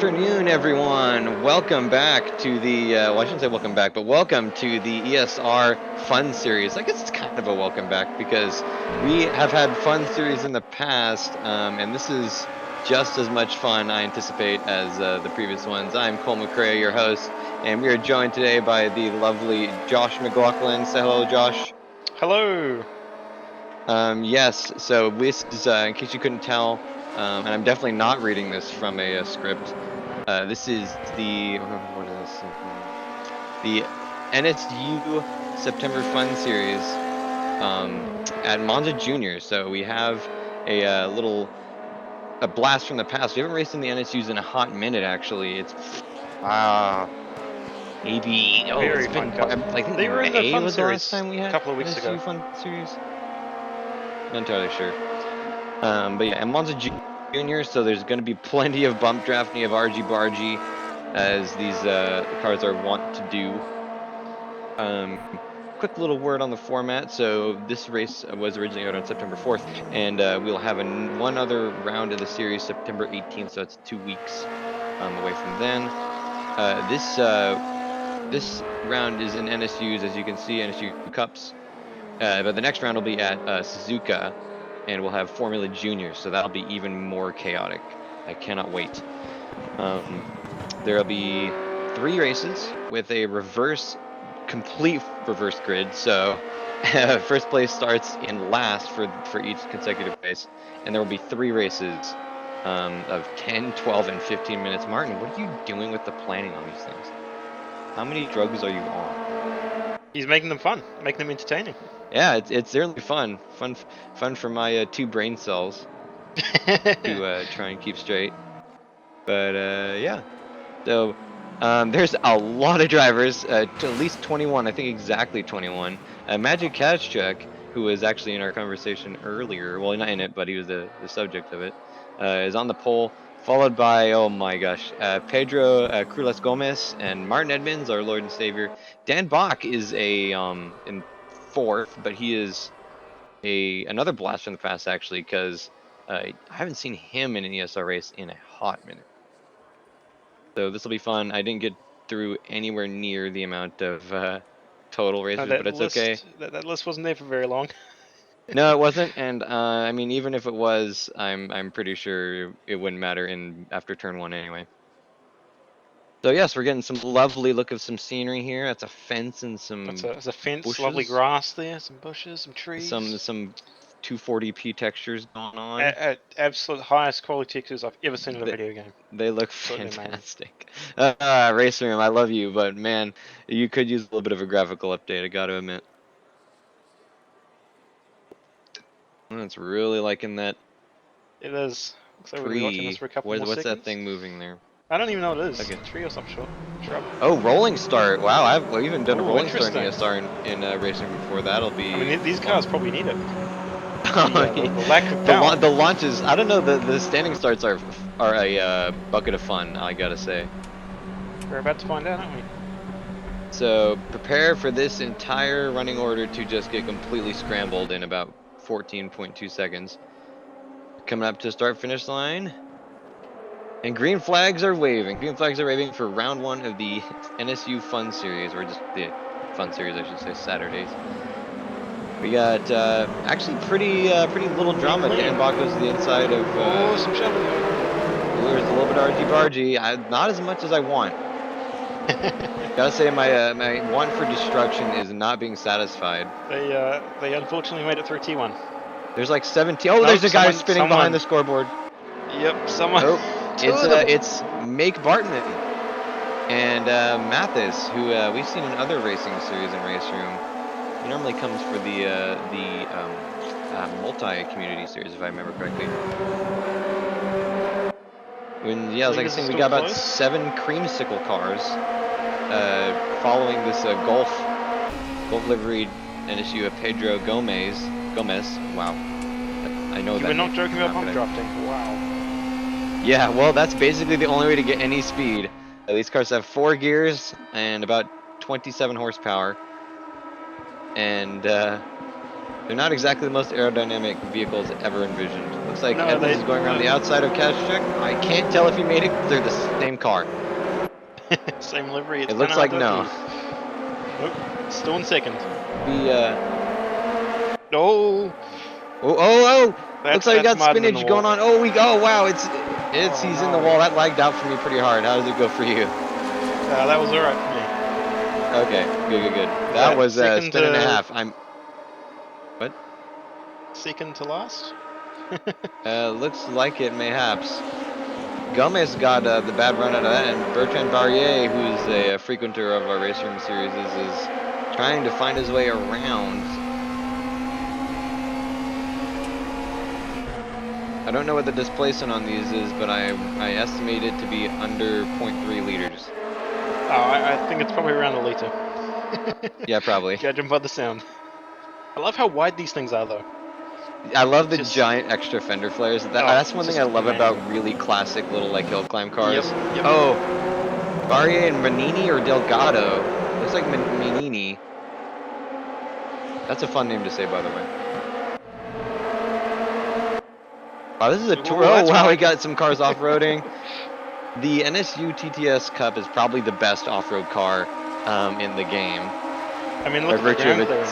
afternoon, everyone. Welcome back to the, well, I shouldn't say welcome back, but welcome to the ESR Fun Series. I guess it's kind of a welcome back because we have had fun series in the past, and this is just as much fun, I anticipate, as the previous ones. I'm Cole McCrae, your host, and we are joined today by the lovely Josh McLaughlin. Say hello, Josh. Hello. Yes, so this is, in case you couldn't tell, and I'm definitely not reading this from a script. This is the what is this? The NSU September Fun Series at Monza Junior. So we have a blast from the past. We haven't raced in the NSUs in a hot minute, actually. It's uh maybe it's Very fun been cars. I think They were in the May fun was the last series time we a had couple of weeks NSU ago. Fun Series. Not entirely sure. But yeah, and Monza Junior. So there's going to be plenty of bump drafting of RG Bargy, as these cars are wont to do. Quick little word on the format. So this race was originally out on September 4th, and we'll have one other round of the series September 18th. So it's 2 weeks away from then. This round is in NSU's, as you can see, NSU Cups. But the next round will be at Suzuka, and we'll have Formula Junior. So that'll be even more chaotic. I cannot wait. Um, there'll be 3 races with a complete reverse grid. So first place starts in last for each consecutive race, and there will be 3 races of 10, 12, and 15 minutes. Martin, what are you doing with the planning on these things? How many drugs are you on? He's making them fun, making them entertaining. Yeah, it's certainly fun for my 2 brain cells to try and keep straight. But yeah. So there's a lot of drivers, to at least 21, I think exactly 21. Magic Catchuck, who was actually in our conversation earlier, well, not in it, but he was the subject of it, is on the pole, followed by, oh my gosh, Pedro Crules Gomez and Martin Edmonds, our Lord and Savior. Dan Bach is in fourth, but he is another blast from the past, actually, because I haven't seen him in an ESR race in a hot minute. So this will be fun. I didn't get through anywhere near the amount of total racers, but that it's okay. list, that list wasn't there for very long. No, it wasn't, and I mean, even if it was, I'm pretty sure it wouldn't matter in after turn 1 anyway. So yes, we're getting some lovely look of some scenery here. That's a fence and some That's a fence, lovely bushes, grass there, some bushes, some trees. some 240p textures going on. At absolute highest quality textures I've ever seen in a They, video game. they look Absolutely amazing. fantastic. Race Room, I love you, but man, you could use a little bit of a graphical update, I gotta admit. It's really liking that It is. Looks like we're gonna be watching this tree. for a couple more What's that seconds. thing moving there? I don't even know what it is. Okay. A tree or some sort. Shrub. Oh, rolling start. Wow, I've even done a Oh, rolling start in interesting. ESR in racing before. That'll I be mean, these cars fun. probably need it. The lack of The power. the launches. I don't know. The standing starts are a bucket of fun. I gotta say. We're about to find out, aren't we? So prepare for this entire running order to just get completely scrambled in about 14.2 seconds. Coming up to start finish line. And green flags are waving. Green flags are waving for round 1 of the NSU Fun Series, or just the Fun Series, I should say, Saturdays. We got actually pretty little Pretty drama. Dan clean. Bach goes to the inside of. Oh, some shoving going on. Ooh, there's a little bit of argy bargy. Not as much as I want. Gotta say, my want for destruction is not being satisfied. They unfortunately made it through T1. There's like 17. Oh, Nope, there's a guy someone, spinning behind someone. the scoreboard. Yep, someone. Oh, Two of them. it's Make Bartman and Mathis, who we've seen in other racing series in Race Room. He normally comes for the multi-community series, if I remember correctly. Yeah, Leaders like I are was saying, we still got about close. 7 creamsicle cars following this Golf liveried NSU of Pedro Gomez. Wow, I know You were that not name. joking about How bump could I? drafting. Wow. Yeah, well, that's basically the only way to get any speed. These cars have 4 gears and about 27 horsepower, and they're not exactly the most aerodynamic vehicles ever envisioned. Looks like No, Edmonds is going around the outside of Kashchuk. I can't tell if he made it because they're the same car. Same livery. It's It kind looks of hard like to no. see. Nope. Still in second. The Oh, oh! Looks like we that's got Martin in the spinach wall. going on. Oh wow! It's Oh he's in the no. wall. That lagged out for me pretty hard. How does it go for you? That was alright for me. Okay, good. Is That that was a second spin and a to half. I'm what? last? Looks like it mayhaps. Gomez got the bad run out of that, and Bertrand Barrier, who's a frequenter of our race room series, is trying to find his way around. I don't know what the displacement on these is, but I estimate it to be under 0.3 liters. Oh, I think it's probably around a liter. Yeah, probably. Judging by the sound. I love how wide these things are, though. I love It's the just, giant extra fender flares. oh, That's it's one thing I just love commanding. about really classic little like hill climb Yep, cars. yep. Oh, Barrier and Manini or Delgado? Looks like Manini. That's a fun name to say, by the way. Wow, this is a tour. Ooh, Oh that's wow, we wide. got some cars off-roading. The NSU TTS Cup is probably the best off-road car in the game. I mean, By look at the virtue of ground its clearance.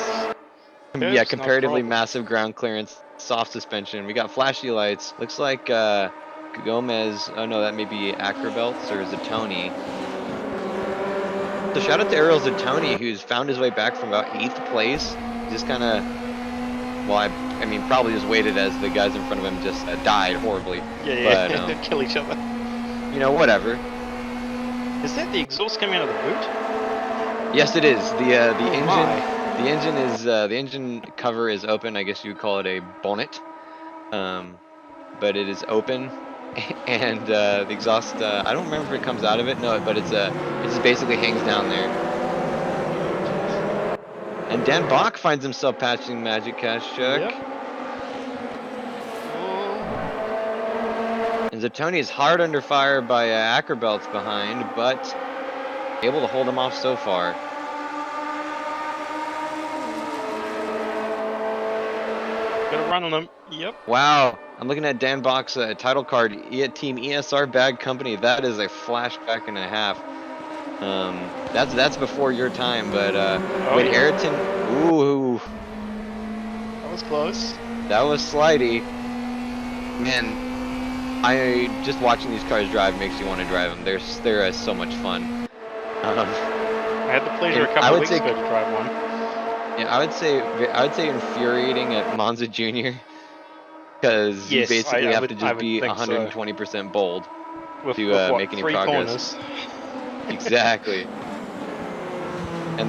yeah, Curb's not a comparatively problem. massive ground clearance, soft suspension. We got flashy lights. Looks like Gomez. Oh no, that may be Acrobelts or Zatoni. So shout out to Ariel Zatoni, who's found his way back from about 8th place. Just kind of, well, I mean, probably just waited as the guys in front of him just died horribly. But Yeah, kill each other. you know, whatever. Is that the exhaust coming out of the boot? Yes, it is. The Oh engine. my. The engine cover is open. I guess you would call it a bonnet. But it is open, and the exhaust. I don't remember if it comes out of it. No, but it just basically hangs down there. And Dan Bach finds himself patching Magic Cash Chuck. Yep. Oh. And Zatoni is hard under fire by Ackerbelts behind, but able to hold him off so far. Gotta run on them. Yep. Wow, I'm looking at Dan Bach's title card, Team ESR Bag Company. That is a flashback and a half. That's before your time, but Oh when yeah. Ayrton, ooh, That was close. that was slidey. Man, I just watching these cars drive makes you want to drive them. They're so much fun. I had the pleasure a And couple of weeks ago to drive one. yeah, I would say infuriating at Monza Junior because you Yes, basically have to I just would be think so. 120% bold With to what, make any 3 progress. corners? Exactly.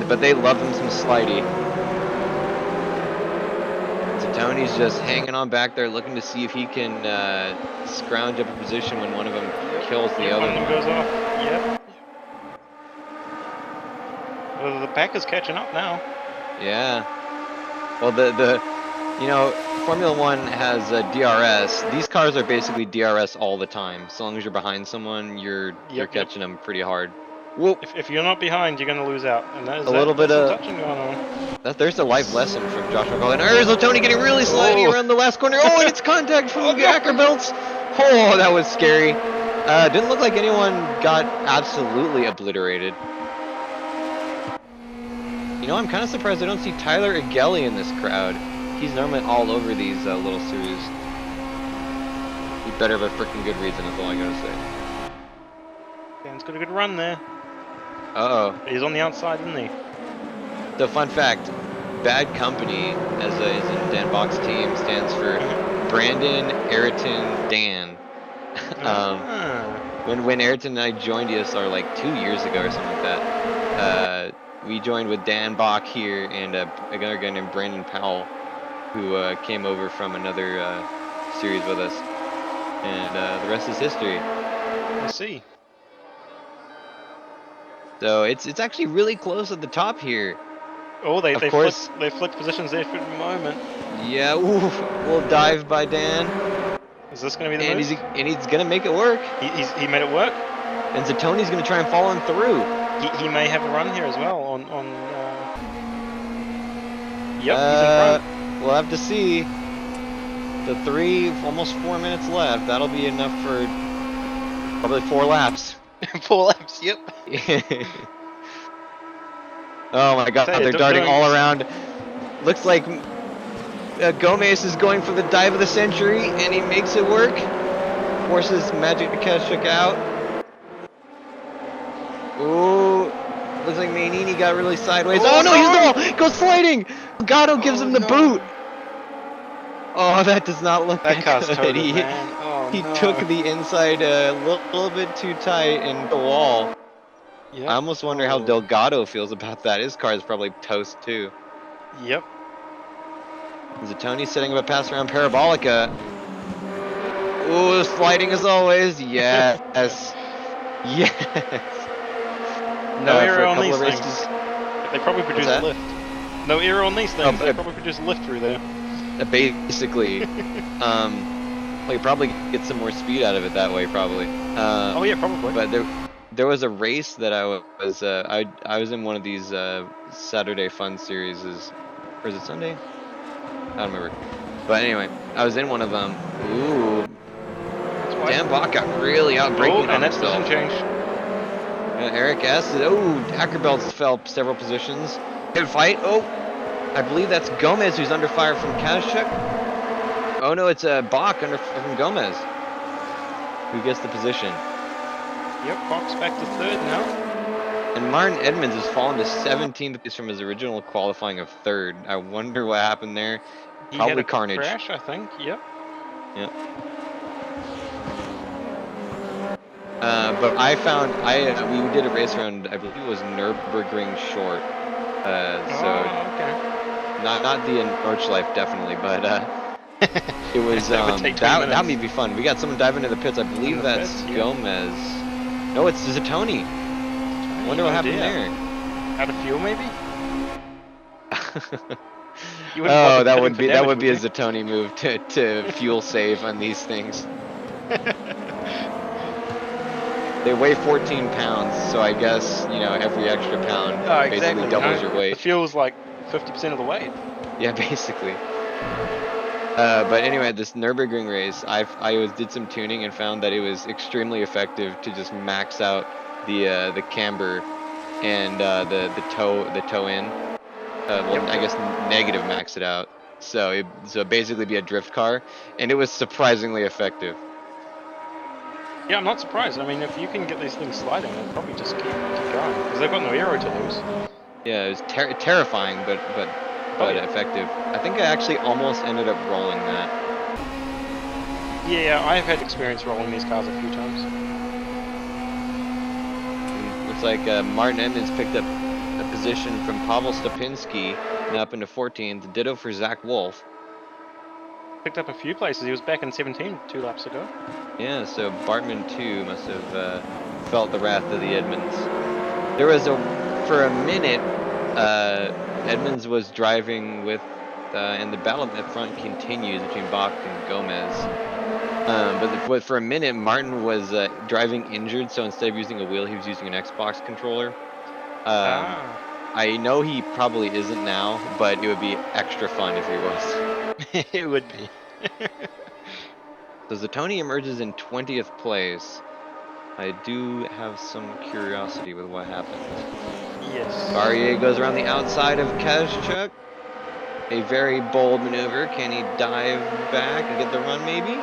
But they love them some slidey. Zatoni's just hanging on back there, looking to see if he can scrounge up a position when one of them kills the Yep, one other of them one. goes off. Yep. Well, the pack is catching up now. Yeah. Well, you know, Formula One has DRS. These cars are basically DRS all the time. So long as you're behind someone, you're Yep. catching them pretty hard. Whoop! If you're not behind, you're gonna lose out, and A little bit there's some of touching going on. there's a life lesson from Joshua Collin. There's Tony getting really slidey Oh, around the last corner. Oh, and it's contact oh from no! Ackerbelts. Oh, that was scary. Didn't look like anyone got absolutely obliterated. You know, I'm kind of surprised I don't see Tyler Agelli in this crowd. He's normally all over these little series. He better have a freaking good reason, is all I gotta say. Dan's got a good run there. Uh-oh. He's on the outside, isn't he? So, fun fact, Bad Company, as is in Dan Bach's team, stands for Brandon, Ayrton, Dan. um, Ah. when Ayrton and I joined ESR like 2 years ago or something like that, we joined with Dan Bach here and another guy named Brandon Powell, who came over from another series with us. And the rest is history. I see. So it's actually really close at the top here. Oh, Of course, they flipped positions there for a moment. yeah. Ooh, little dive by Dan, Is this gonna be the and move? he's gonna make it work. He made it work. And Zatoni's gonna try and follow him through. He may have a run here as well on. Yep, he's in front. We'll have to see. almost 4 minutes left. That'll be enough for probably 4 laps. 4 laps. Yep. Oh my God, Tell you, they're darting doing all around. Looks like Gomez is going for the dive of the century, and he makes it work. Forces Magic Keshik out. Ooh, looks like Maynini got really sideways. Oh Oh no, no! he's goes sliding. Gatto gives Oh him the no! boot. Oh, that does not look That that car's good. totaled, man. Oh He took no. the inside a little bit too tight and the wall. I Yep. almost wonder how Oh. Delgado feels about that. His car is probably toast too. Yep. Zatoni setting up a pass around Parabolica. Ooh, sliding as always. Yes. Yes. No For error a on couple these of things. races. They probably What's produce that? lift. No error on these Oh, things. They probably produce lift through there. basically, um, well, you probably get some more speed out of it that way, probably. Oh yeah, probably. But there was a race that I was in one of these Saturday Fun series, or is it Sunday? I don't remember. But anyway, I was in one of them. Ooh, That's why. Dan Bach got really out Oh, braking on and that position himself. change. Eric S. Oh, Ackerbelts fell several positions. Good fight. Oh, I believe that's Gomez who's under fire from Kazchuk. Oh no, it's Bach under fire from Gomez, who gets the position. Yep, Fox back to third now. And Martin Edmonds has fallen to 17th place from his original qualifying of third. I wonder what happened there. He had Probably a carnage. crash, I think. Yep. Yeah. But we did a race around, I believe it was Nürburgring Short. So Oh, okay. not the Nordschleife definitely, but it was That would take 20 that minutes. may be fun. We got someone diving into the pits. I In believe the that's pits, yep. Gomez. No, it's Zatoni. Wonder what Oh happened dear. there. Out of fuel, maybe? You wouldn't Oh, bother pitting for that damage, would would be a you? Zatoni move to fuel save on these things. They weigh 14 pounds, so I guess, every extra pound Oh, basically exactly. You doubles know, your the weight. fuel's like 50% of the weight. Yeah, basically. But anyway, this Nürburgring race, did some tuning and found that it was extremely effective to just max out the camber and the toe in. Well, I Yep. guess negative max it out. So basically be a drift car, and it was surprisingly effective. Yeah, I'm not surprised. I mean, if you can get these things sliding, they'll probably just keep going because they've got no aero to lose. Yeah, it was terrifying, Oh but yeah. effective. I think I actually almost ended up rolling that. Yeah, I've had experience rolling these cars a few times. And looks like Martin Edmonds picked up a position from Pavel Stopinski, now up into 14th. Ditto for Zach Wolf. Picked up a few places. He was back in 17 2 laps ago. Yeah, so Bartman too must have felt the wrath of the Edmonds. There was for a minute, Edmonds was driving with, and the battle up front continues between Bach and Gomez. But for a minute, Martin was driving injured, so instead of using a wheel, he was using an Xbox controller. Um, Ah. I know he probably isn't now, but it would be extra fun if he was. It would be. So Zatoni emerges in 20th place. I do have some curiosity with what happened. Yes. Barrier goes around the outside of Kazchuk. A very bold maneuver. Can he dive back and get the run, maybe?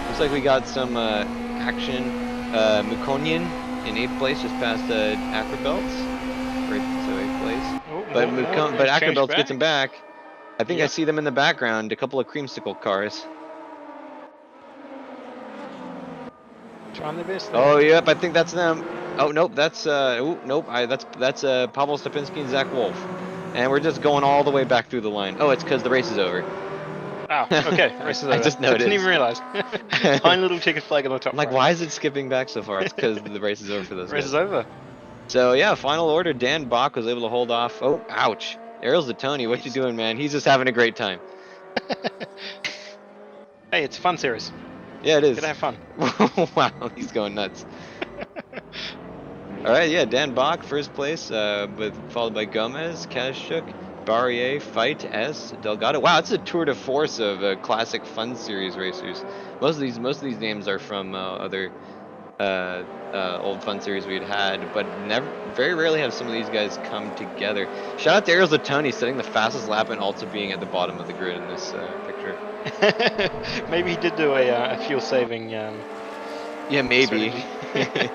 Looks like we got some action. Mukonian in 8th place, just past Ackerbelts. Right, so 8th place. Oh, But more. But He's changed Ackerbelts gets back. him back. I think I Yep. see them in the background. A couple of creamsicle cars. Trying their best there. Oh, yep, I think that's them. Oh, nope, that's nope, that's Pavel Stopinski and Zach Wolf. And we're just going all the way back through the line. Oh, it's because the race is over. Ah, okay. Race is I over. just Didn't even noticed. realize. I'm Tiny little ticket flag on the top like, right. why is it skipping back so far? It's because the race is over for those Race is guys. over. So yeah, final order. Dan Bach was able to hold off. Oh, ouch! Ariel's the Tony. What you Beast. doing, man? He's just having a great time. Hey, it's a fun series. Yeah, it Gotta is. have fun. Wow, he's going nuts. All right, yeah, Dan Bach first place, followed by Gomez, Kazchuk, Barrier, Fight, S, Delgado. Wow, it's a tour de force of classic Fun Series racers. Most of these names are from other uh, old Fun Series we'd had, but very rarely have some of these guys come together. Shout out to Ariel Zatoni setting the fastest lap and also being at the bottom of the grid in this picture. Maybe he did do a fuel saving Yeah, maybe. strategy.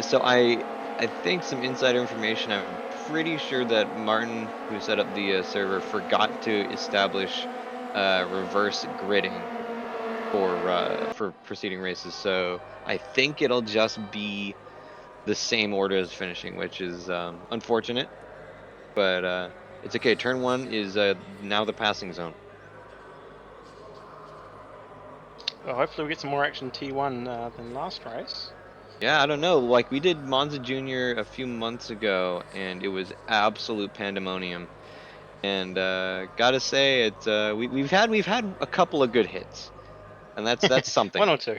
So I think some insider information. I'm pretty sure that Martin, who set up the server, forgot to establish reverse gridding for preceding races. So I think it'll just be the same order as finishing, which is unfortunate, but it's okay. Turn one is now the passing zone. Well, hopefully we get some more action T1 than last race. Yeah, I don't know. Like we did Monza Junior a few months ago, and it was absolute pandemonium. And gotta say, it's we've had a couple of good hits, and that's One something. or two.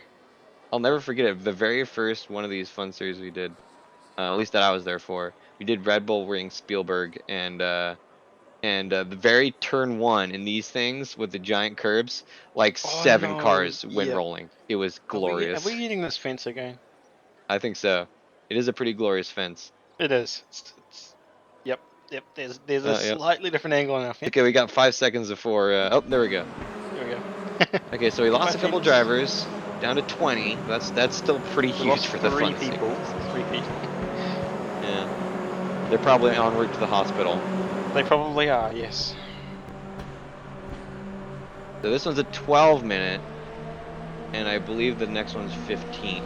I'll never forget it. The very first one of these fun series we did, at least that I was there for, we did Red Bull Ring Spielberg, and the very turn one in these things with the giant curbs, like Oh 7 no, cars went yep. rolling. It was Are we glorious. hitting this fence again? I think so. It is a pretty glorious fence. It is. Yep, yep. There's a Yep. slightly different angle on our Okay, fence. we got 5 seconds before. Oh, there we go. There we go. Okay, so we Goodbye lost a couple fence. drivers down to 20. That's still pretty We huge lost for the three fun people. series. 3 people. Yeah, they're probably en route to the hospital. They probably are. Yes. So this one's a 12-minute, and I believe the next one's 15.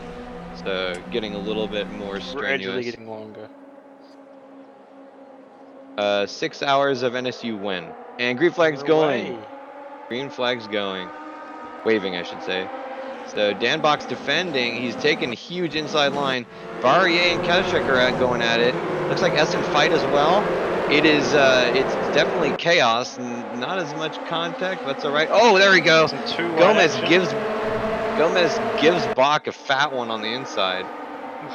So getting a little bit more Gradually strenuous. getting longer. 6 hours of NSU win, and green We're flag's going. away. Green flag's going. Waving, I should say. So Danbach's defending. He's taking a huge inside line. Barrier and Kazachek are going at it. Looks like Essen fight as well. It is. It's definitely chaos. Not as much contact. But that's all right. Oh, there we go. Some two wide Gomez action. gives Bach a fat one on the inside.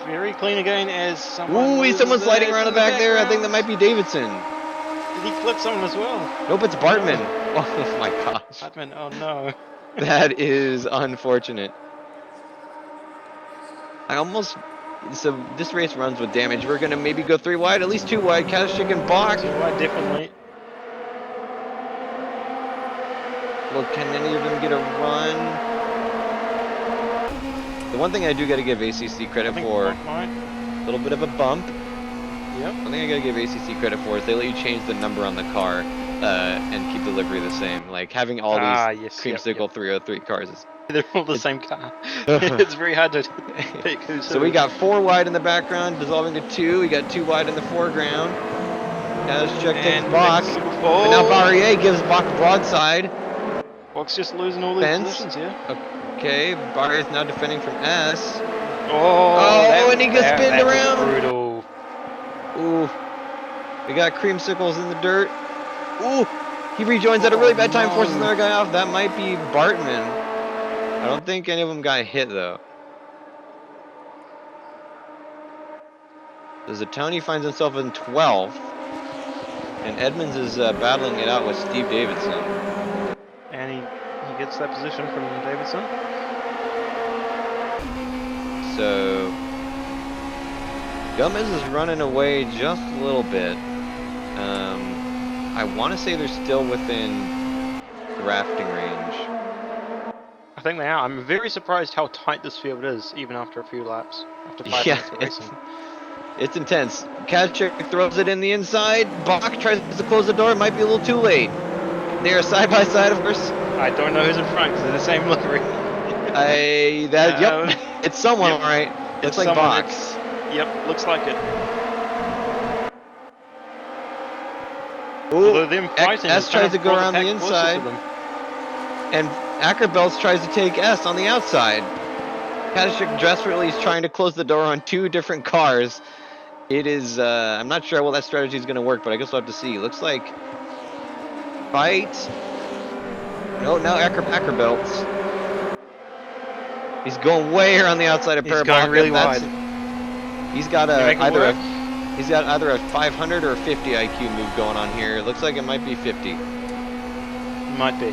Very clean again as someone Ooh, loses someone sliding it around in the the back there. I think that background. might be Davidson. Did he clip someone as well? Nope, it's Oh no. Bartman. Oh my gosh, Admin, oh no. that is unfortunate. I almost so this race runs with damage. We're gonna maybe go 3 wide, at least 2 wide. Kazachek and Bach. Too wide, definitely. Well, can any of them get a run? The one thing I do got to give ACC credit for, a little bit of a bump. Yep. One thing I got to give ACC credit for is they let you change the number on the car and keep the livery the same. Like having all these Yes, creamsicle 303 cars is. They're all the same car. It's very hard to pick who's So who. we got 4 wide in the background, dissolving to 2. We got 2 wide in the foreground. Kazachek takes Bach, but now Barrier gives Bach broadside. Bach's just losing all these Fence. positions here. Okay, Barrier is now defending from S. Oh, And he gets spinned that around. was brutal. Ooh, we got creamsicles in the dirt. Ooh, he rejoins at a really bad time, forces another guy off. That might be Bartman. I don't think any of them got hit though. So Zatoni finds himself in 12th, and Edmonds is battling it out with Steve Davidson. And he gets that position from Davidson. So Gomez is running away just a little bit. I want to say they're still within drafting range. I think they are. I'm very surprised how tight this field is, even after a few laps, after 5 Yeah, minutes of racing. it's intense. Kazachek throws it in the inside. Bach tries to close the door. It might be a little too late. They are side by side, of course. I don't know who's in front because they're the same livery. Yep, it's someone, yep. all right. Looks It's like someone. Bach. Yep, looks like it. Ooh, Although them fighting S tries to go around the inside, them. and Ackerbelts tries to take S on the outside. Kazachek desperately is trying to close the door on 2 different cars. It is, I'm not sure how well that strategy is going to work, but I guess we'll have to see. Looks like fight. No, now Ackerbelts. He's going way around the outside of He's Parabolica. going really wide. He's got either a He's got either a 500 or a 50 IQ move going on here. It looks like it might be 50. Might be.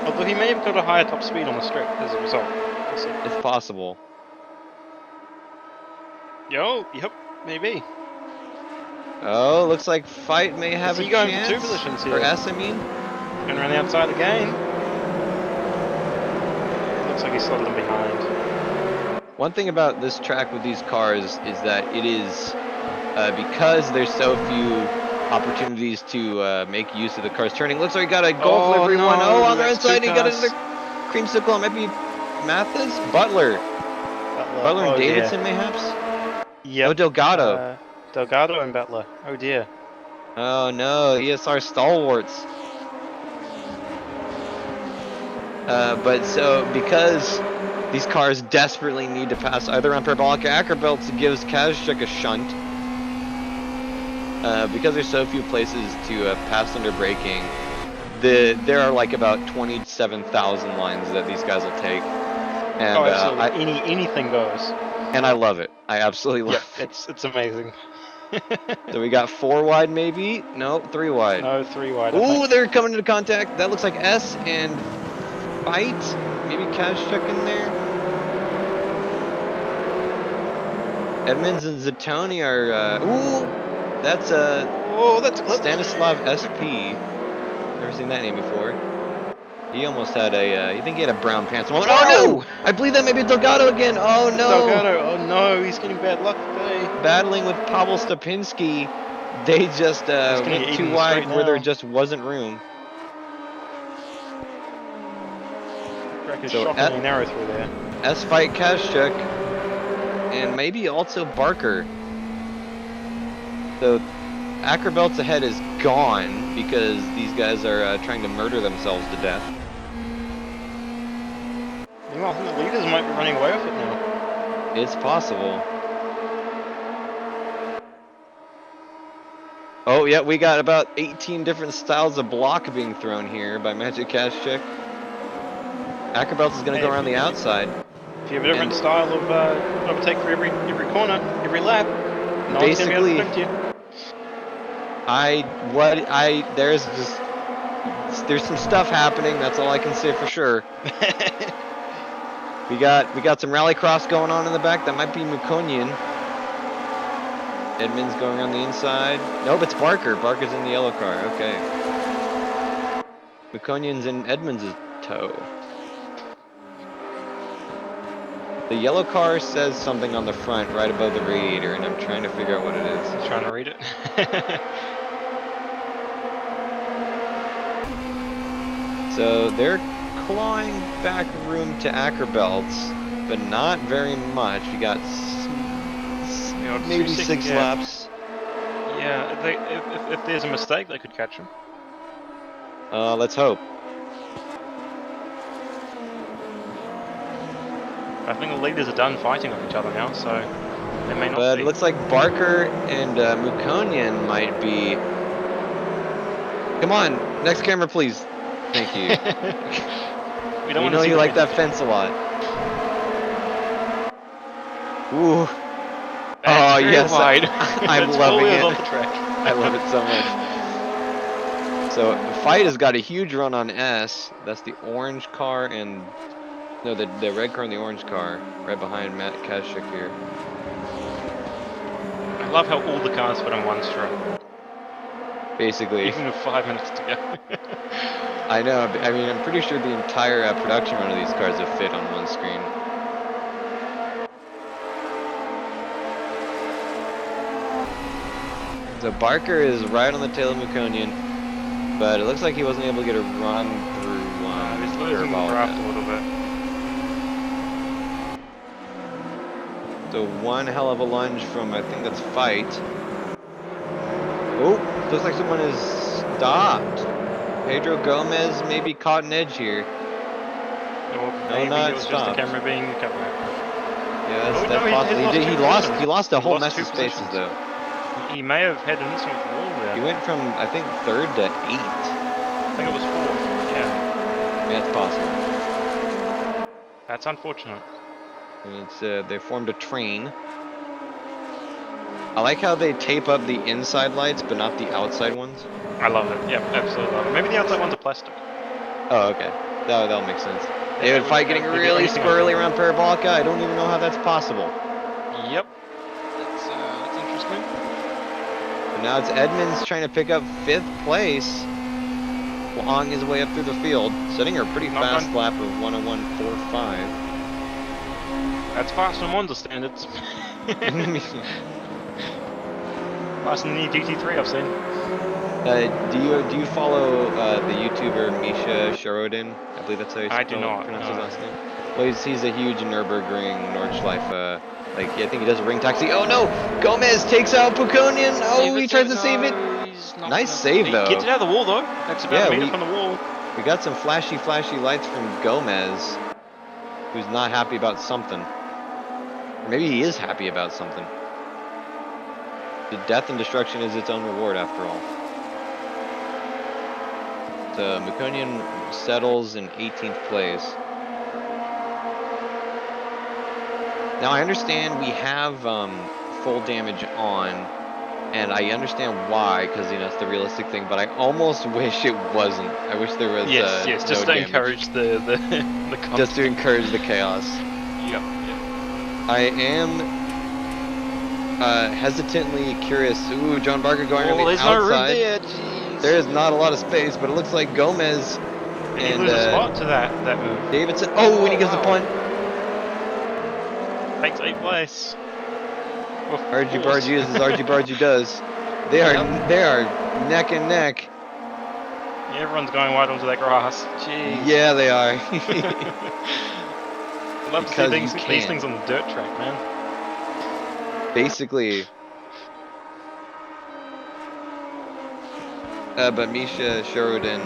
Although he may have got a higher top speed on the strip as a result. We'll see. It's possible. Yep, maybe. Oh, looks like Fight may have a he going for chance. two positions here? For S, I mean. Going around the outside again. Looks like he's slightly behind. One thing about this track with these cars is that it is, because there's so few opportunities to make use of the cars turning. Looks like he got a Golf livery no, one. Oh, on the right that's two side, he got cars. another creamsicle. It might be Mathis? Butler. Butler and Davidson, mayhaps? Yep. Oh, Delgado. Delgado and Butler. Oh dear. Oh no, ESR stalwarts. But so, because these cars desperately need to pass either on parabolic or acrobelts, it gives Kazchuk a shunt. Because there's so few places to pass under braking, there are like about 27,000 lines that these guys will take. And, oh, absolutely. Anything goes. And I love it. I absolutely love it. It's amazing. So we got 4 wide maybe? No, 3 wide. No, 3 wide, I Ooh, think. they're coming into contact. That looks like S and Fight. Maybe Kazchuk in there. Edmonds and Zatoni are, ooh, that's that's a clip. Stanislav SP. Never seen that name before. He almost had a, you think he had a brown pants moment? Oh no! I believe that may be Delgado again. Oh no! Delgado, oh no, he's getting bad luck today. Battling with Pavel Stapinski. They just went too wide where there just wasn't room. Track is shockingly narrow through there. S fight Kazchuk. And maybe also Barker. So Acrobelts ahead is gone because these guys are trying to murder themselves to death. Meanwhile, I think the leaders might be running away with it now. It's possible. Oh yeah, we got about 18 different styles of block being thrown here by Magic Kazchuk. Acrobelts is going to go around the outside. If you have a different style of overtake for every corner, every lap, no one's going to be able to protect you. There's some stuff happening. That's all I can say for sure. we got some rallycross going on in the back. That might be Mukonian. Edmonds going on the inside. Nope, it's Barker. Barker's in the yellow car. Okay. Mukonian's in Edmonds' tow. The yellow car says something on the front right above the radiator, and I'm trying to figure out what it is. I'm trying to read it. So they're clawing back room to Acrobelts, but not very much. We got maybe 6 laps. Yeah, if there's a mistake, they could catch him. Let's hope. I think the leaders are done fighting with each other now, so they may not But be. it looks like Barker and Mukonian might be... Come on, next camera, please. Thank you. We don't know you like that fence a lot. Ooh. That's yes, wide. I'm loving it. Off the track. I love it so much. So Fight has got a huge run on S. That's the orange car and no, the red car and the orange car right behind Matt Kazchuk here. I love how all the cars fit on one strip. Basically. Even with 5 minutes to go. I know. I mean, I'm pretty sure the entire production run of these cars have fit on one screen. So Barker is right on the tail of Mukonian, but it looks like he wasn't able to get a run through one. He's losing the draft a little bit. So one hell of a lunge from, I think that's Fight. Oh, looks like someone is stopped. Pedro Gomez maybe caught an edge here. Or maybe it was just the camera being a camera. Yeah, that's possible. He lost a whole mess of spaces though. He may have had an instant wall there. He went from, I think, 3rd to 8th. I think it was 4th, yeah. Yeah, it's possible. That's unfortunate. And it's, they formed a train. I like how they tape up the inside lights, but not the outside ones. I love it. Yeah, absolutely love it. Maybe the outside ones are plastic. Oh, okay. That'll make sense. That David Fight getting would be the really only thing I'd do. squirrely around Parabolica. I don't even know how that's possible. Yep. That's interesting. And now it's Edmonds trying to pick up 5th place, clawing his way up through the field, setting a pretty Not fast done. lap of 1:01.45. That's fast on Monza standards. Faster than any GT3 I've seen. Do you follow the YouTuber Misha Sharodin? I believe that's how you I do not. pronounce his No. last name. Well, he's a huge Nürburgring Nordschleife. Like yeah, I think he does a ring taxi. Oh no, Gomez takes out Puconian. Oh, he tries to save it. No, he's not Nice gonna. save He gets though. it out of the wall though. That's about a Yeah, meter from the wall. we got some flashy lights from Gomez, who's not happy about something. Or maybe he is happy about something. The death and destruction is its own reward after all. So Mukonian settles in 18th place. Now I understand we have full damage on, and I understand why, because you know it's the realistic thing. But I almost wish it wasn't. I wish there was Yes, no just to damage, encourage the the constant. just to encourage the chaos. Yep. I am hesitantly curious. Ooh, John Barker going on Oh, the there's no room outside. there. Jeez. There is not a lot of space, but it looks like Gomez And you and lose a spot to that move. Davidson. Oh, and he gives the wow. punt. Takes 8th place. RG Bargy is as RG Bargy does. They are neck and neck. Everyone's going wide onto that grass. Jeez. Yeah, they are. Love to see Because you these can. things on the dirt track, man. Basically. But Misha Sheridan,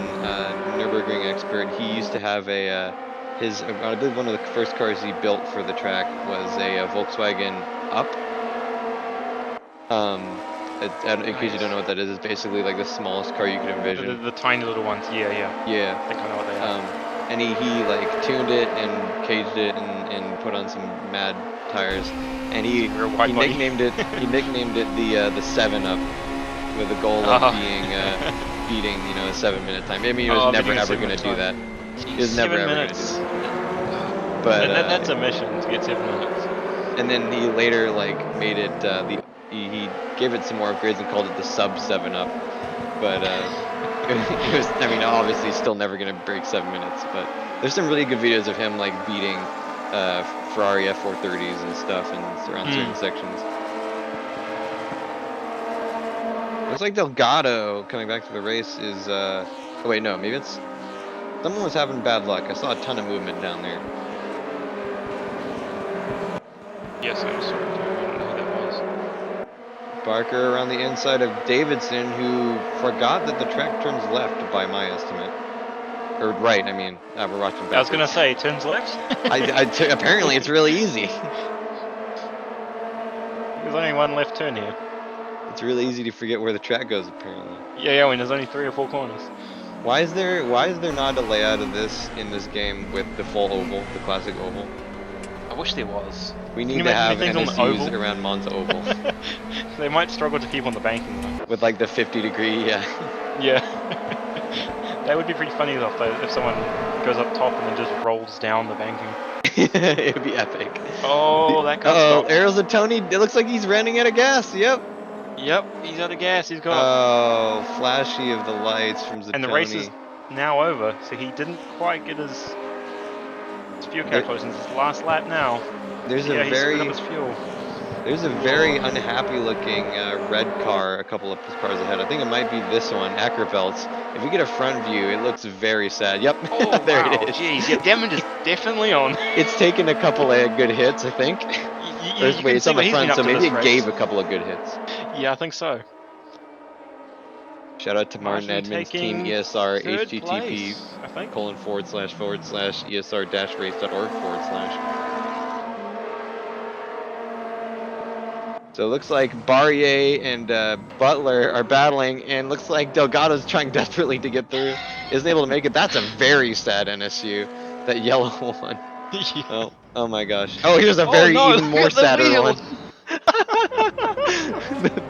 Nürburgring expert, he used to have a I believe one of the first cars he built for the track was a Volkswagen Up. In case you don't know what that is, it's basically like the smallest car you could envision. The tiny little ones. Yeah. Yeah. I think I know what they are. And he like tuned it and caged it and put on some mad tires, and he nicknamed it the 7-Up, with the goal of beating a 7-minute time. I mean, he was never ever gonna do that. He was never ever gonna do that. But that's a mission to get 7 minutes. And then he later like made it he gave it some more upgrades and called it the sub 7-Up. But it was, I mean, obviously still never gonna break 7 minutes. But there's some really good videos of him like beating Ferrari F430s and stuff and around certain sections. Looks like Delgado coming back to the race is oh wait, no, maybe it's someone was having bad luck. I saw a ton of movement down there. Yes, I saw it. I don't know who that was. Barker around the inside of Davidson, who forgot that the track turns left by my estimate. Or right, I mean, we're watching backwards. I was gonna say, turns left? Apparently it's really easy. There's only one left turn here. It's really easy to forget where the track goes, apparently. Yeah, when there's only 3 or 4 corners. Why is there not a layout of this in this game with the full oval, the classic oval? I wish there was. We need to have NSUs around Monza Oval. They might struggle to keep on the banking though. With like the 50-degree, yeah. Yeah. That would be pretty funny though if someone goes up top and then just rolls down the banking. It would be epic. Oh, that can't stop. Arrows of Tony, it looks like he's running out of gas, yep. Yep, he's out of gas, he's got... Oh, flashy of the lights from Zatoni. And the race is now over, so he didn't quite get his fuel calculations. His last lap now. There's a very unhappy looking red car a couple of cars ahead. I think it might be this one, Ackervelt's. If we get a front view, it looks very sad. Yep, oh, there wow. it is. Jeez, yeah, damage is definitely on. It's taken a couple of good hits, I think. Wait, it's on the front, so maybe it gave a couple of good hits. Yeah, I think so. Shout out to Martin Edmonds, Team ESR, http //esr-race.org/. So it looks like Barrier and Butler are battling, and looks like Delgado's trying desperately to get through. Isn't able to make it. That's a very sad NSU, that yellow one. Yeah. Oh my gosh. Oh, here's a even more sadder one.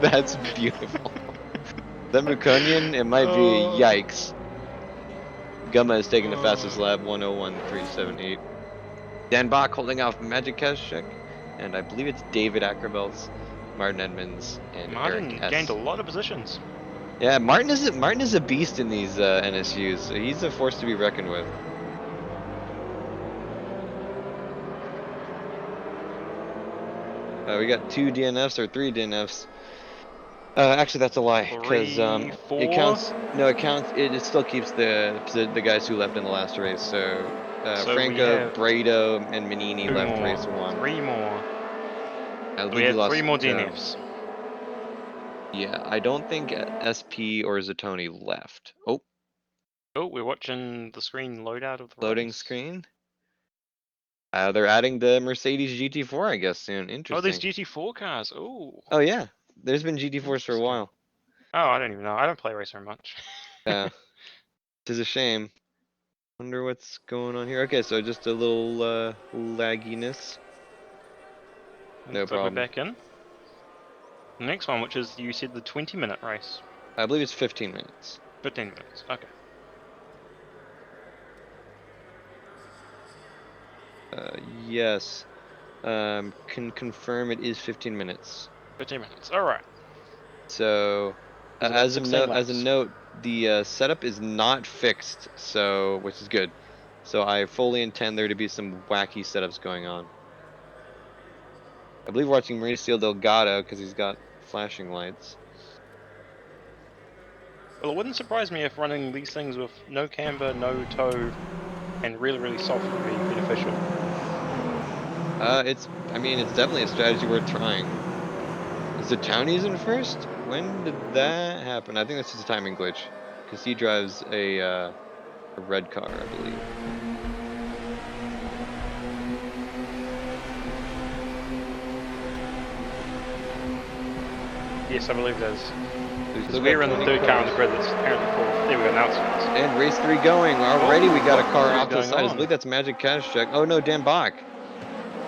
That's beautiful. That Mukonian, it might be a Oh. yikes. Gumma is taking the fastest lap, 101.378. Dan Bach holding off Magic Cash check, and I believe it's David Ackerbelts, Martin Edmonds, and Eric Martin gained a S. lot of positions. Yeah, Martin is a beast in these NSUs. So he's a force to be reckoned with. We got 2 DNFs or 3 DNFs. Actually, that's a lie, because 3, it 4. counts. No, it counts. It still keeps the guys who left in the last race. So So we Franco, have Brado, and Manini 2 left more, race 1. 3 more. I So we believe you have 3 lost. more DNFs. Yeah, I don't think SP or Zatoni left. Oh, Oh, we're watching the screen load out of the loading race. screen. They're adding the Mercedes GT4, I guess, soon. Oh, there's Interesting. GT4 cars. Oh, Oh yeah, there's been GT4s for a interesting. while. Oh, I don't even know. I don't play race very much. Yeah, it is a shame. Wonder what's going on here. Okay, so just a little lagginess. No So we're problem. back in. The next one, which is, you said, the 20-minute race. I believe it's 15 minutes. 15 minutes. Okay. Yes. Can confirm it is 15 minutes. 15 minutes. All right. So, There's about 16 as a laps. note, the setup is not fixed, so which is good. So I fully intend there to be some wacky setups going on. I believe watching Mauricio Delgado because he's got flashing lights. Well, it wouldn't surprise me if running these things with no camber, no toe, and really, really soft would be beneficial. I mean, it's definitely a strategy worth trying. Is the Townies in first? When did that happen? I think that's just a timing glitch, because he drives a red car, I believe. Yes, I believe it is. We Because still got we're in the 20 third car on cars. the grid that's apparently fourth. There we go, now it's fast. And race 3 going. Already we got a car What is off to the going side. I on? believe that's Magic Cash check. Oh no, Dan Bach.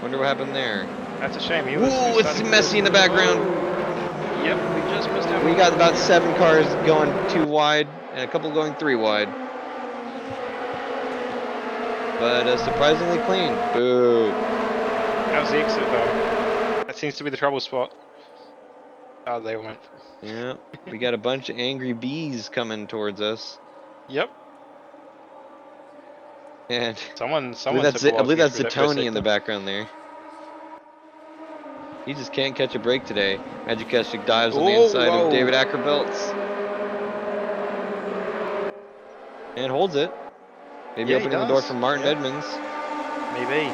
Wonder what happened there. That's a shame. He was Whoa, it's starting messy in the good. background. Oh, yep, we just missed out. We got about 7 cars going 2 wide and a couple going 3 wide. But surprisingly clean. Boo. How's the exit though? That seems to be the trouble spot. Oh, they went through. Yeah, we got a bunch of angry bees coming towards us. Yep. And Someone took a I while to believe get that's through that first Zatoni in the sector. background there. He just can't catch a break today. Magic Keshick dives on the Oh, inside of whoa. David Ackerbelts. And holds it. Maybe Yeah, he opening the door does. for Martin Yep. Edmonds. Maybe.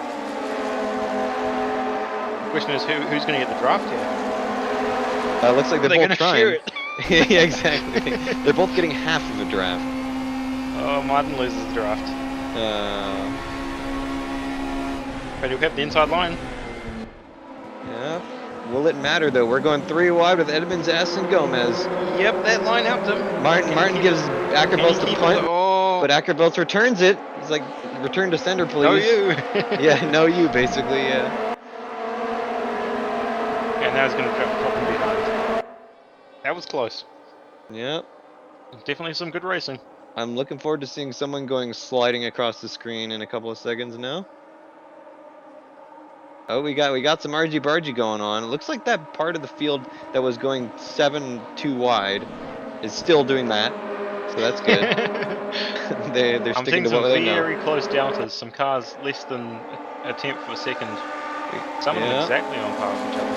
The question is who's going to get the draft here? Looks like they're They're both going to share trying. it. Yeah, exactly. They're both getting half of a draft. Oh, Martin loses the draft. But he'll have the inside line. Yeah. Will it matter though? We're going 3 wide with Edmonds, S, and Gomez. Yep, that line helped him. Martin gives Can he Ackerbelts the keep punt, it? Oh, but Ackerbelts returns it. He's like, return to sender, no please. you. Yeah, no you, basically, yeah. And now he's going to drop him behind. That was close. Yep. Definitely some good racing. I'm looking forward to seeing someone going sliding across the screen in a couple of seconds now. Oh, we got some argy bargy going on. It looks like that part of the field that was going 7 too wide is still doing that, so that's good. They're I'm sticking seeing to what some they know. very close deltas. Some cars less than a tenth of a second. Some of them Yeah. exactly on par with each other.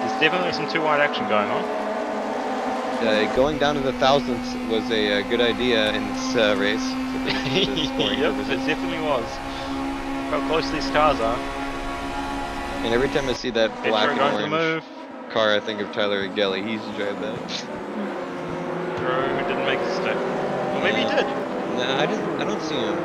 There's definitely some too wide action going on. Going down to the thousandths was a good idea in this race for scoring Yep, purposes. it definitely was. How close these cars are. And every time I see that black and Pedro going for the orange move. car, I think of Tyler Gelly. He used to drive that. Pedro didn't make the stick. Or maybe he Yeah. did. Nah, I don't see him.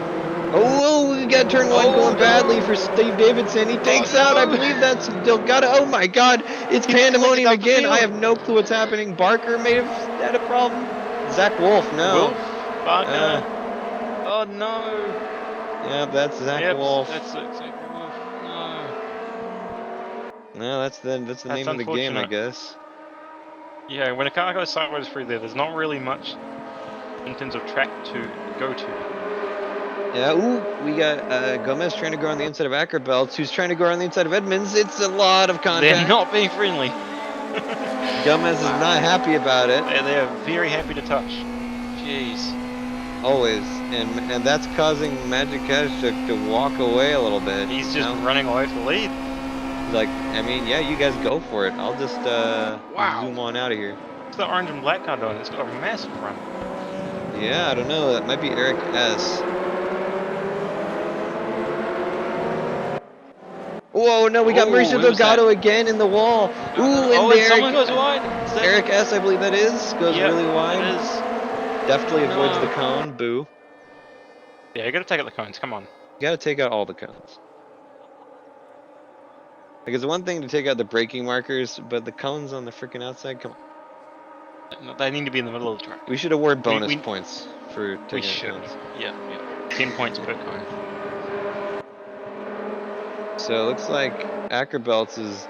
Oh, we got turn 1 Oh going badly no! for Steve Davidson. He Oh takes out, I no! believe that's Delgado. Oh my God, it's He deflected pandemonium up the again. I field. have no clue what's happening. Barker may have had a problem. Zach Wolf, no. Wolf, Barker. Uh, Oh no! yeah, that's Zach Yep, Wolf. that's exactly Wolf. No. No, that's the That's name of the game, I unfortunate. guess. Yeah, when a car goes sideways through there, there's not really much in terms of track to go to. Yeah, ooh, we got Gomez trying to go on the inside of Ackerbelts, who's trying to go on the inside of Edmonds. It's a lot of They're contact. not being friendly. Gomez is not happy about it. They're very happy to touch. Jeez. Always. And that's causing Magic Kashuk to walk away a little bit. He's just Now, running away for the lead. he's like, I mean, yeah, you guys go for it. I'll just Wow. zoom on out of here. What's the orange and black car doing? It's got a massive run. Yeah, I don't know. That might be Eric S. Whoa, no, we got Oh, Mauricio where was that? Delgado again in the wall. Ooh, Oh, and and someone Eric, goes wide. Is that... Eric S, I believe that is, goes Yep, really it wide. is. Definitely avoids the No. cone. Boo. Yeah, you gotta take out the cones. Come on. You gotta take out all the cones. Like, it's one thing to take out the braking markers, but the cones on the freaking outside, come on. No, they need to be in the middle of the track. We should award We bonus we, points for we taking out should. cones. Yeah, yeah. 10 points per cone. So it looks like Ackerbelts is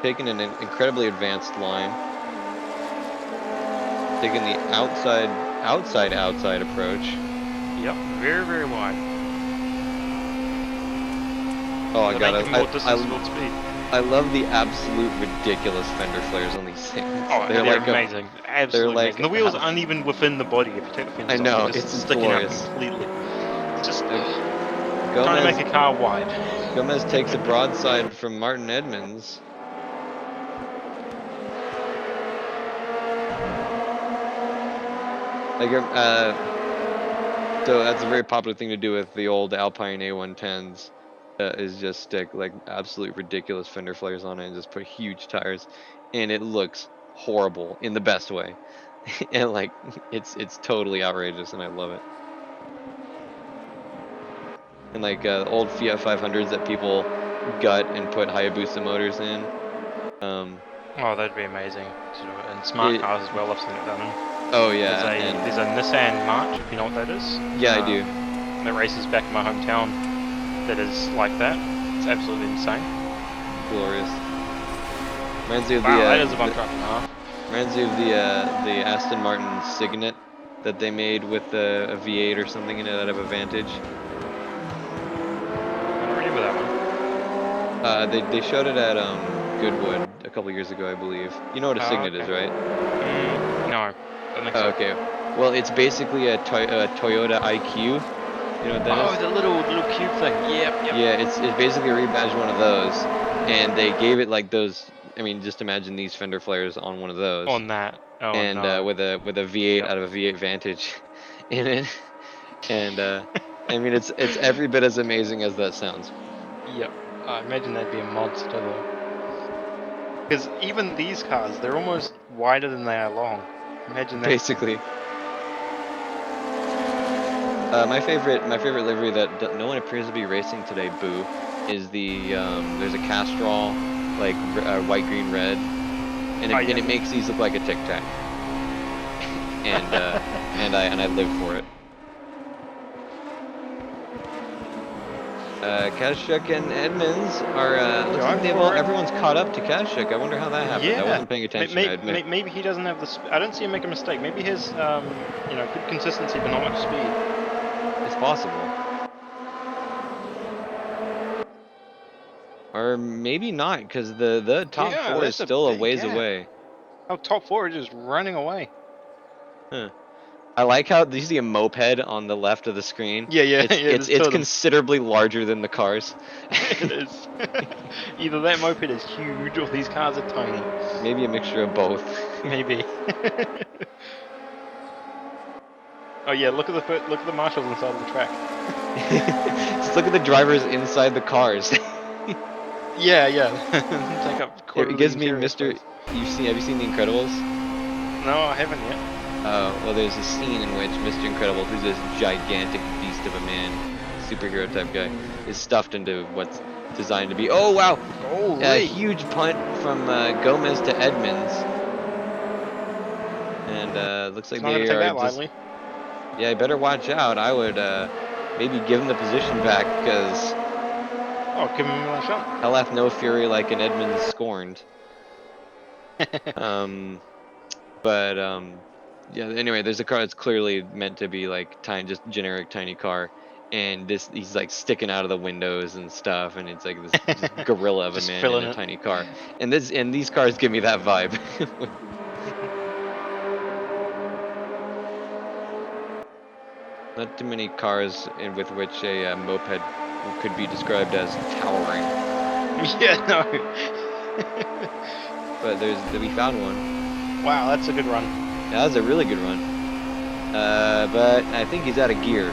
taking an incredibly advanced line. Taking the outside approach. Yep, very, very wide. Oh, I They're got making more distance toward speed. I love the absolute ridiculous fender flares on these things. Oh, they're like amazing. Absolutely like amazing. The wheels aren't even within the body if you take the fenders I off. know, They're just it's sticking glorious. out completely. Just Gomez, trying to make a car wide. Gomez takes a broadside from Martin Edmonds. Like, so that's a very popular thing to do with the old Alpine A110s. Is just stick like absolute ridiculous fender flares on it and just put huge tires, and it looks horrible in the best way. And like it's totally outrageous, and I love it. And like old Fiat 500s that people gut and put Hayabusa motors in. Oh, that'd be amazing to do it. And smart It, cars as well, I've seen it done in. oh yeah, and There's a Nissan March, if you know what that is. yeah, I do. That races back in my hometown that is like that. It's absolutely insane. Glorious. Reminds me of Wow, the that is a bump truck and a half. reminds me of the Aston Martin Signet that they made with a V8 or something in it out of a Vantage. I don't remember that one. They showed it at Goodwood a couple years ago, I believe. You know what a Signet is, Okay. right? No, I don't think Oh, so. okay. Well, it's basically a Toyota IQ. You know what that Oh, is? the little cube thing. Yep, yep. Yeah, it's basically a rebadged one of those, and they gave it like those. I mean, just imagine these fender flares on one of those, On that. Oh and no. with a V8 Yep. out of a V8 Vantage in it, and I mean it's every bit as amazing as that sounds. Yep. I imagine that'd be a monster though. Because even these cars, they're almost wider than they are long. Imagine that. Basically, my favorite livery that no one appears to be racing today, boo, is the there's a Castrol like white, green, red, and Oh, yeah. and it makes these look like a Tic Tac, and and I live for it. Kazchuk and Edmonds are looks like everyone's caught up to Kazchuk. I wonder how that happened. I wasn't paying attention, I admit. Maybe he doesn't have the. I don't see him make a mistake. Maybe he has, good consistency, but not much speed. It's possible. Or maybe not, because the top four is still a ways away. Oh, top four are just running away. Huh. I like how, do you see a moped on the left of the screen? Yeah. It's considerably larger than the cars. It is. Either that moped is huge or these cars are tiny. Maybe a mixture of both. Maybe. Oh yeah, look at the marshals inside of the track. Just look at the drivers inside the cars. Yeah. Take up It gives me Mr. Have you seen The Incredibles? No, I haven't yet. Well, there's a scene in which Mr. Incredible, who's this gigantic beast of a man, superhero type guy, is stuffed into what's designed to be. Oh wow! A huge punt from Gomez to Edmonds, and looks like they are just. Yeah, you better watch out. I would maybe give him the position back, because. Oh, give him a shot. Hell hath no fury like an Edmonds scorned. But yeah. Anyway, there's a car that's clearly meant to be like tiny, just generic tiny car, and he's like sticking out of the windows and stuff, and it's like this just gorilla of a Just man in filling a it. tiny car, and these cars give me that vibe. Not too many cars with which a moped could be described as towering, Yeah, no. but we found one. Wow, that's a good run. That was a really good run. But I think he's out of gear.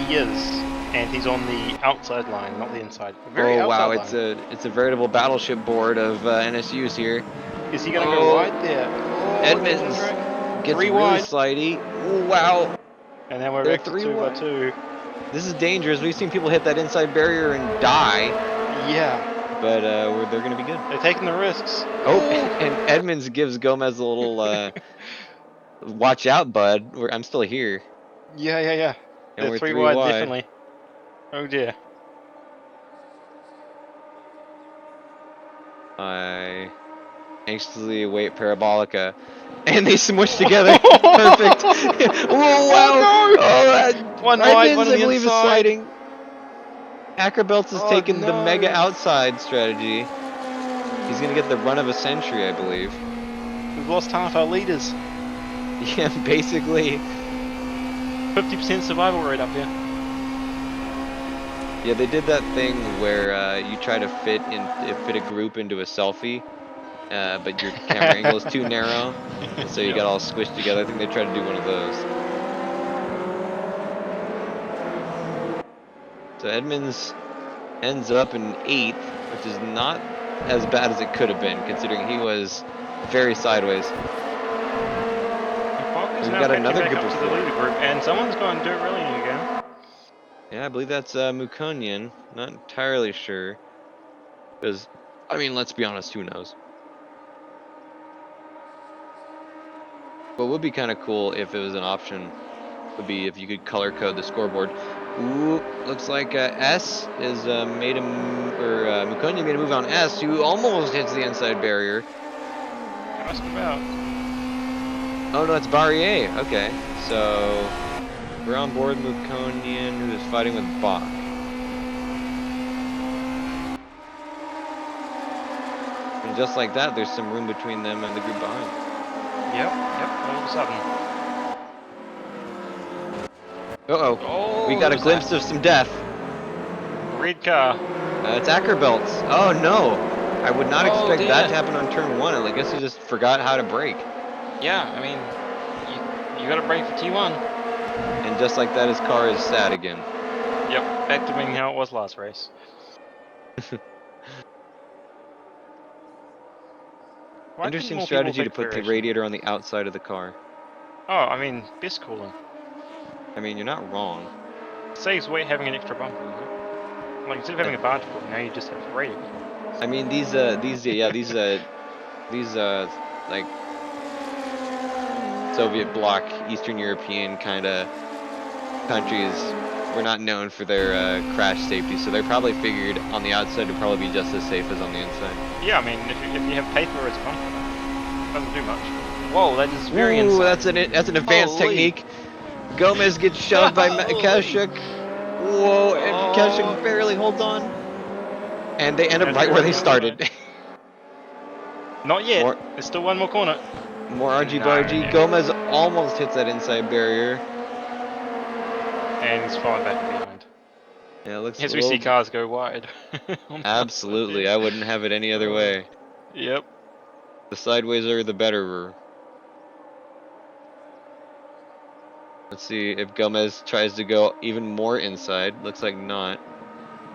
He is, and he's on the outside line, not the inside. Very Oh wow, outside it's line. a veritable battleship board of NSUs here. Is he gonna go Oh, wide there? Oh, drift on Edmonds track. gets 3 really wide. slidey. Oh, wow, And then we're they're back to three 2x2. wide. This is dangerous. We've seen people hit that inside barrier and die, Yeah, but they're gonna be good. they're taking the risks. Oh, Oh! and Edmonds gives Gomez a little watch out, bud. I'm still here, Yeah. and They're we're 3 three wide, wide. definitely. Oh dear. I anxiously await Parabolica, and they smush together. Perfect. Oh wow. Oh Oh, no! One wide, one Edmonds, on I the believe, is inside. sliding. Ackerbelts has Oh taken the mega no! outside strategy. He's gonna get the run of a century, I believe. We've lost half our leaders. Yeah, basically. 50% survival rate up here. Yeah, they did that thing where you try to fit a group into a selfie, but your camera angle is too narrow, and so you Yep. got all squished together. I think they tried to do one of those. So Edmonds ends up in 8th, which is not as bad as it could have been, considering he was very sideways. And Falk is We've now got catching another back good up to the leader performer. group, and someone's gone dirt rallying again. Yeah, I believe that's Mukonian. Not entirely sure, because I mean, let's be honest, who knows? What would be kind of cool if it was an option would be if you could color code the scoreboard. Ooh, looks like S is made Mukonian made a move on S, who almost hits the inside barrier. Just about. Oh no, it's Barrier. Okay, so we're on board Mukonian, who is fighting with Bach. And just like that, there's some room between them and the group behind. Yep, all of a sudden. Uh-oh. We Oh, got a who's that? glimpse of some death. Red car. It's Ackerbelts. Oh no. I would not Oh expect that dear. to happen on turn 1. I guess he just forgot how to brake. Yeah, I mean, you got to brake for T1. And just like that, his car is sad again. Yep, back to being how it was last race. Why couldn't Interesting more people strategy to take put the clearation? radiator on the outside of the car. Oh, I mean, best cooling. I mean, you're not wrong. Saves weight having an extra bumper, you know? Like, instead of I, having a bar to cool, now you just have a radiator. I mean, these like Soviet bloc, Eastern European kind of countries were not known for their crash safety, so they probably figured on the outside would probably be just as safe as on the inside. Yeah, I mean, if you have paper, it's fine. Doesn't do much. Whoa, that is very Ooh, inside. that's an advanced Holy! technique. Gomez gets shoved by Holy! Kashuk. Whoa, and Oh! Kashuk barely holds on. And they end up That's right very where they lucky outside. started. Not yet. more There's still one more corner. more argy No. bargy. Gomez almost hits that inside barrier. And he's falling back behind. Yeah, it looks a As we see little. cars go wide on the outside Absolutely, there. I wouldn't have it any other way. Yep. The sideways are the better. Let's see if Gomez tries to go even more inside. Looks like not.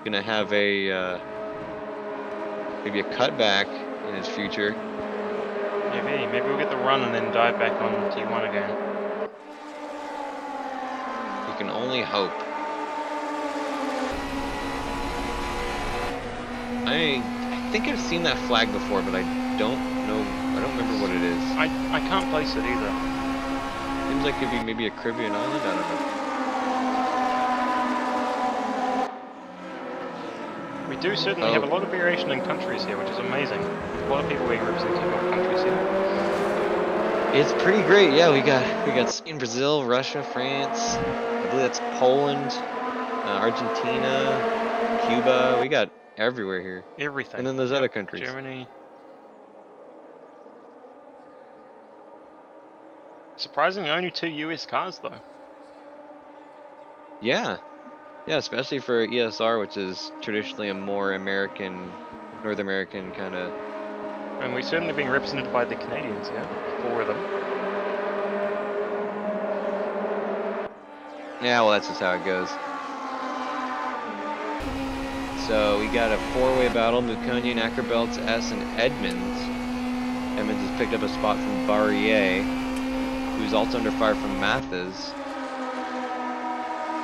Gonna have a maybe a cutback in his future. Maybe we'll get the run and then dive back on T1 again. You can only hope. I think I've seen that flag before, but I don't know. I don't remember what it is. I can't place it either. Seems like it'd be maybe a Caribbean island. I don't know. We do certainly have a lot of variation in countries here, which is amazing. A lot of people being represented by countries here. It's pretty great. Yeah, we got Spain, Brazil, Russia, France. I believe that's Poland, Argentina, Cuba. We got everywhere here. Everything. And then those Yep. other countries. Germany. Surprisingly, only 2 US cars though. Yeah. Yeah, especially for ESR, which is traditionally a more North American kind of. And we're certainly being represented by the Canadians, yeah? 4 of them. Yeah, well, that's just how it goes. So we got a four-way battle: Mukonian, Ackerbelts, S, and Edmonds. Edmonds has picked up a spot from Barrier, who's also under fire from Mathis.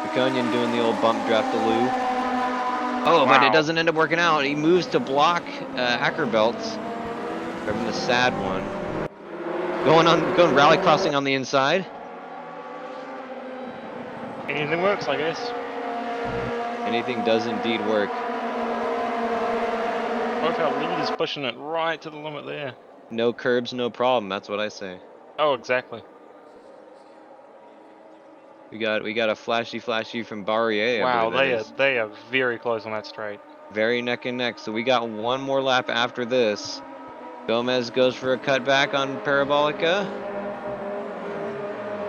Mukonian doing the old bump draft-a-loo. Oh, but it Wow. doesn't end up working out. He moves to block Ackerbelts, driving the sad one. Going rally crossing on the inside. Anything works, I guess. Anything does indeed work. Both our lead is pushing it right to the limit there. No curbs, no problem. That's what I say. Oh, exactly. We got a flashy from Barrier, I Wow, believe that is. they are very close on that straight. Very neck and neck. So we got one more lap after this. Gomez goes for a cutback on Parabolica.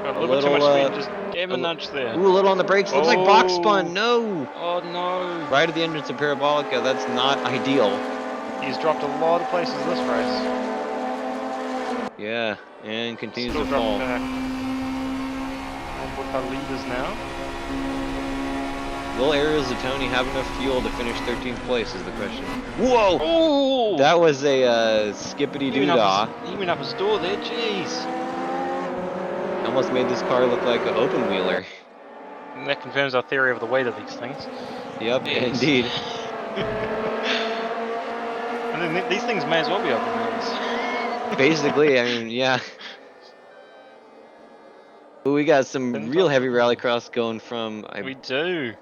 Got a A little bit too little, much speed, just gave him a nudge there. ooh, a little on the brakes. Looks like box spun. Oh, No! oh no. Right at the entrance of Parabolica. That's not ideal. He's dropped a lot of places this race. Yeah, and continues Still to dropping fall. back. And with our leaders now. Will Ariel Zatoni have enough fuel to finish 13th place is the question. Whoa! Oh! That was a skippity He went up his, doo-dah. he went up his door there, jeez. Almost made this car look like an open wheeler. And that confirms our theory of the weight of these things. Yep, Jeez. indeed. And then these things may as well be open wheels. Basically, I mean, yeah. But we got some Tin real top heavy wheels. rallycross going from We do.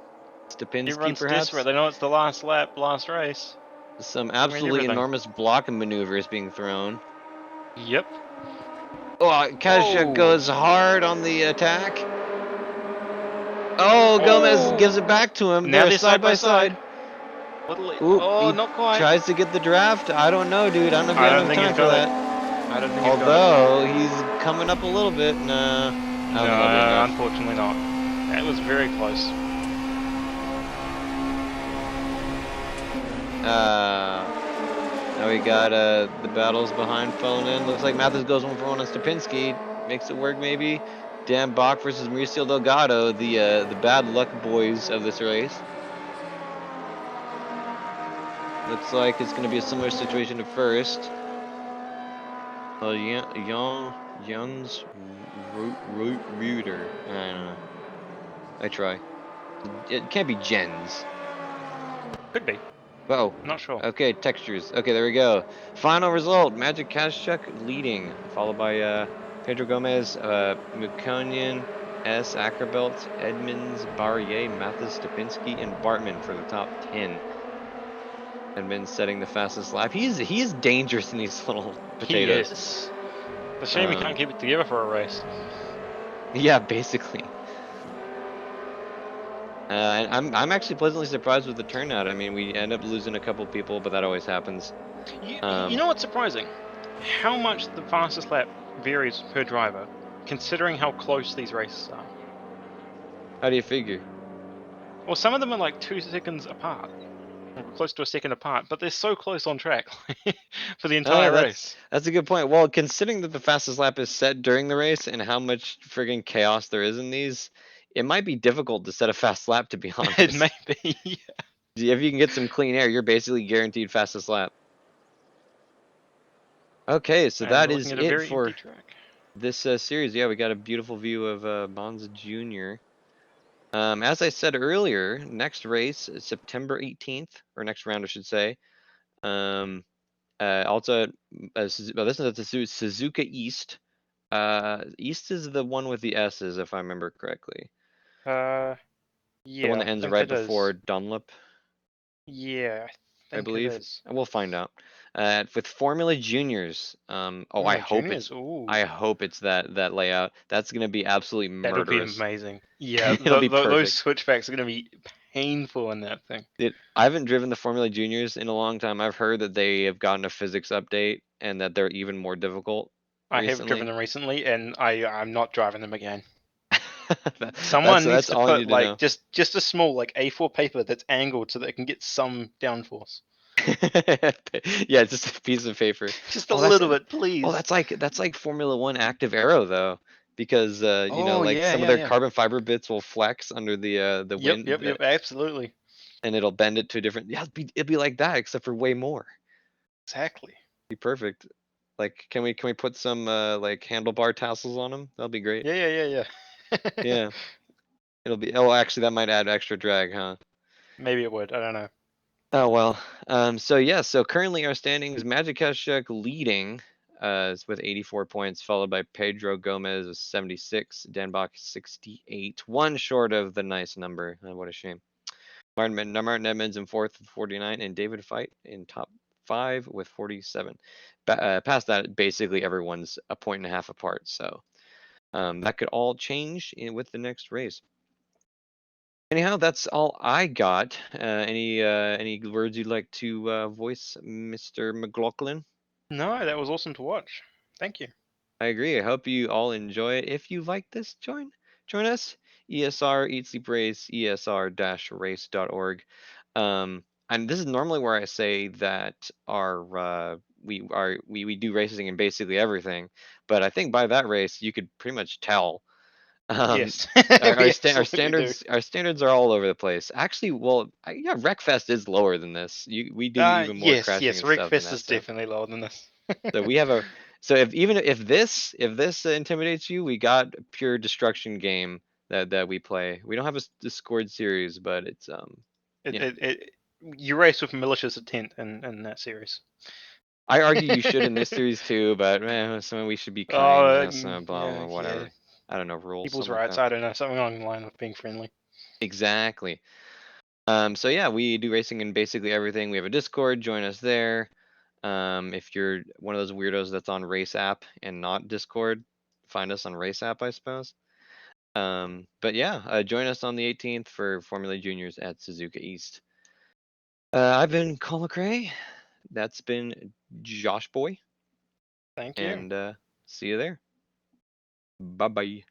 Stupinski, Everyone's desperate. perhaps. They know it's the last lap, last race. Some So we need absolutely everything. enormous block maneuvers being thrown. Yep. Oh, Kasha Oh. goes hard on the attack. Oh, Gomez Oh. gives it back to him. Now They're they're side side by by side. side. Little. Oop, Oh, he not quite. tries to get the draft. I don't know, dude. I don't know if you I have don't enough think he's time for got it. that. I don't think he's got it. Although, he's coming up a little bit. Nah, I don't think that'll be No, enough. unfortunately not. That was very close. Now we got the battles behind phone in. Looks like Mathis goes 1-for-1 on Stupinski. Makes it work maybe. Dan Bach versus Mauricio Delgado, the bad luck boys of this race. Looks like it's gonna be a similar situation to first. Jans Reuter. I don't know. I try. It can't be Jens. Could be. Oh, Not sure. okay, textures. Okay, there we go. Final result: Magic Kashchuk leading, followed by Pedro Gomez, Mukonian, S. Ackerbelt, Edmonds, Barrier, Mathis, Stupinski, and Bartman for the top 10. Edmonds setting the fastest lap. He is dangerous in these little He potatoes. is. It's a shame he can't Um, keep it together for a race. yeah, basically. And I'm actually pleasantly surprised with the turnout. I mean, we end up losing a couple people, but that always happens. You know what's surprising? How much the fastest lap varies per driver, considering how close these races are. How do you figure? Well, some of them are like 2 seconds apart, or close to a second apart, but they're so close on track for the Oh, entire that's race. that's a good point. Well, considering that the fastest lap is set during the race and how much friggin' chaos there is in these, it might be difficult to set a fast lap, to be It may honest. be. If you can get some clean air, you're basically guaranteed fastest lap. Okay, so And that we're is looking at a it very empty for track. this series. Yeah, we got a beautiful view of Monza Junior. As I said earlier, next race is September 18th, or next round, I should say. Um, also, well, this is at the Suzuka East. East is the one with the S's, if I remember correctly. Uh, The one yeah, that I ends think right it is. before Dunlop, Yeah, I I think it believe. is. We'll find out. With Formula Juniors. Oh, I Formula hope Juniors. it's Ooh, I hope it's that layout. That's gonna be absolutely that'll be murderous. amazing. Yeah, It'll be those perfect. switchbacks are gonna be painful in that thing. I haven't driven the Formula Juniors in a long time. I've heard that they have gotten a physics update and that they're even more difficult I have driven recently. them recently, and I'm not driving them again. That's Someone needs that's to all you put need to like know. just a small like A4 paper that's angled so that it can get some downforce. Yeah, it's just a piece of paper. Just a Oh, that's little bit, oh, please. that's like Formula One active aero though, because Oh like yeah, some of yeah, their yeah. carbon fiber bits will flex under the Yep, wind, yep, yep. Absolutely. and it'll bend it to a different. Yeah, it'd be like that except for way more. Exactly. Be perfect. Like, can we put some like handlebar tassels on them? That'll be great. Yeah, yeah, yeah, yeah. Yeah, it'll be. Oh, actually, that might add extra drag, huh? Maybe it would. I don't know. Oh well. So yeah. So currently our standings: Magic Kashuk leading, is with 84 points, followed by Pedro Gomez with 76, Danbach 68, one short of the nice number. What a shame. Martin Edmonds in fourth with 49, and David Fight in top five with 47. Past that, basically everyone's a point and a half apart. So that could all change with the next race. Anyhow, that's all I got. Any words you'd like to voice, Mr. McLaughlin? No, that was awesome to watch. Thank you. I agree. I hope you all enjoy it. If you like this, join us. ESR Eat Sleep Race, ESR-race.org. And this is normally where I say that we do racing in basically everything, but I think by that race you could pretty much tell. Um, Yes, our we our, sta- our absolutely do. standards are all over the place. Actually, well, yeah, Wreckfest is lower than this. We do even more Yes, crashing yes. and stuff than Wreckfest that is stuff. definitely lower than this. So we have a so if this intimidates you, we got a pure destruction game that we play. We don't have a Discord series, but it's It, you know it, it, you race with malicious intent in that series. I argue you should in this series too, but man, some we should be kind. Oh, So blah yeah, blah yeah. whatever. I don't know rules, People's something like rights. that. I don't know. Something along the line of being friendly. Exactly. So yeah, we do racing in basically everything. We have a Discord. Join us there. If you're one of those weirdos that's on Race App and not Discord, find us on Race App, I suppose. But yeah, join us on the 18th for Formula Juniors at Suzuka East. I've been Colin McRae. That's been Josh Boy, Thank you. and see you there. Bye bye.